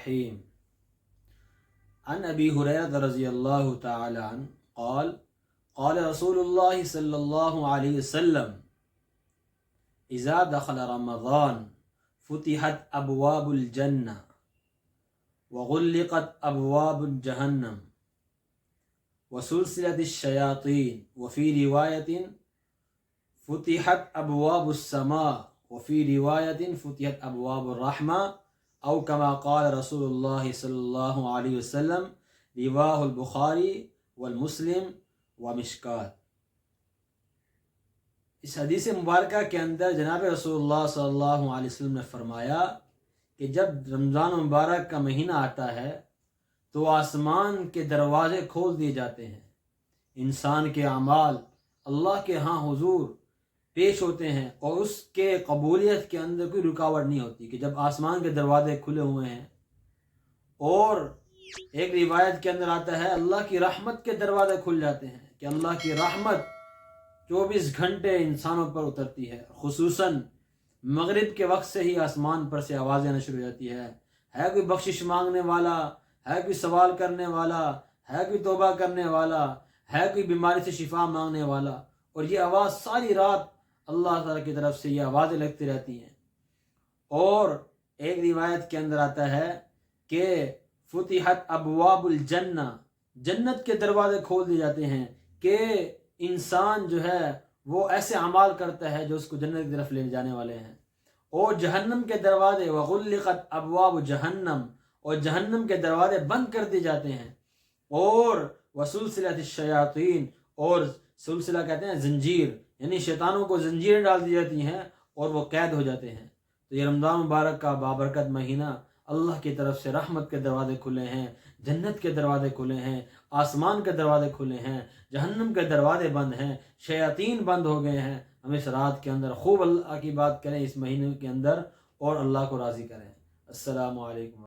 الرحیم عن ابی ہریرہ رضی اللہ تعالی عنہ قال قال رسول اللہ صلی اللہ علیہ وسلم اذا دخل رمضان فتحت ابواب الجنہ وغلقت ابواب جہنم وسلسلت الشیاطین وفی روایت فتحت ابواب السماء وفی روایت فتحت ابواب الرحمہ او کما قال رسول اللہ صلی اللہ علیہ وسلم رواہ البخاری والمسلم ومشکات۔ اس حدیث مبارکہ کے اندر جناب رسول اللہ صلی اللہ علیہ وسلم نے فرمایا کہ جب رمضان مبارک کا مہینہ آتا ہے تو آسمان کے دروازے کھول دیے جاتے ہیں، انسان کے اعمال اللہ کے ہاں حضور پیش ہوتے ہیں اور اس کے قبولیت کے اندر کوئی رکاوٹ نہیں ہوتی کہ جب آسمان کے دروازے کھلے ہوئے ہیں۔ اور ایک روایت کے اندر آتا ہے اللہ کی رحمت کے دروازے کھل جاتے ہیں کہ اللہ کی رحمت 24 گھنٹے انسانوں پر اترتی ہے، خصوصاً مغرب کے وقت سے ہی آسمان پر سے آوازیں آنا شروع ہو جاتی ہے کوئی بخشش مانگنے والا، ہے کوئی سوال کرنے والا، ہے کوئی توبہ کرنے والا، ہے کوئی بیماری سے شفا مانگنے والا، اور یہ آواز ساری رات اللہ تعالیٰ کی طرف سے یہ آوازیں لگتی رہتی ہیں۔ اور ایک روایت کے اندر آتا ہے کہ فتحت ابواب الجنہ، جنت کے دروازے کھول دیے جاتے ہیں کہ انسان جو ہے وہ ایسے اعمال کرتا ہے جو اس کو جنت کی طرف لے جانے والے ہیں۔ اور جہنم کے دروازے وغلقت ابواب جہنم، اور جہنم کے دروازے بند کر دیے جاتے ہیں۔ اور وسلسلۃ الشیاطین، اور سلسلہ کہتے ہیں زنجیر، یعنی شیطانوں کو زنجیریں ڈال دی جاتی ہیں اور وہ قید ہو جاتے ہیں۔ تو یہ رمضان مبارک کا بابرکت مہینہ، اللہ کی طرف سے رحمت کے دروازے کھلے ہیں، جنت کے دروازے کھلے ہیں، آسمان کے دروازے کھلے ہیں، جہنم کے دروازے بند ہیں، شیاطین بند ہو گئے ہیں۔ ہم اس رات کے اندر خوب اللہ کی بات کریں، اس مہینے کے اندر، اور اللہ کو راضی کریں۔ السلام علیکم۔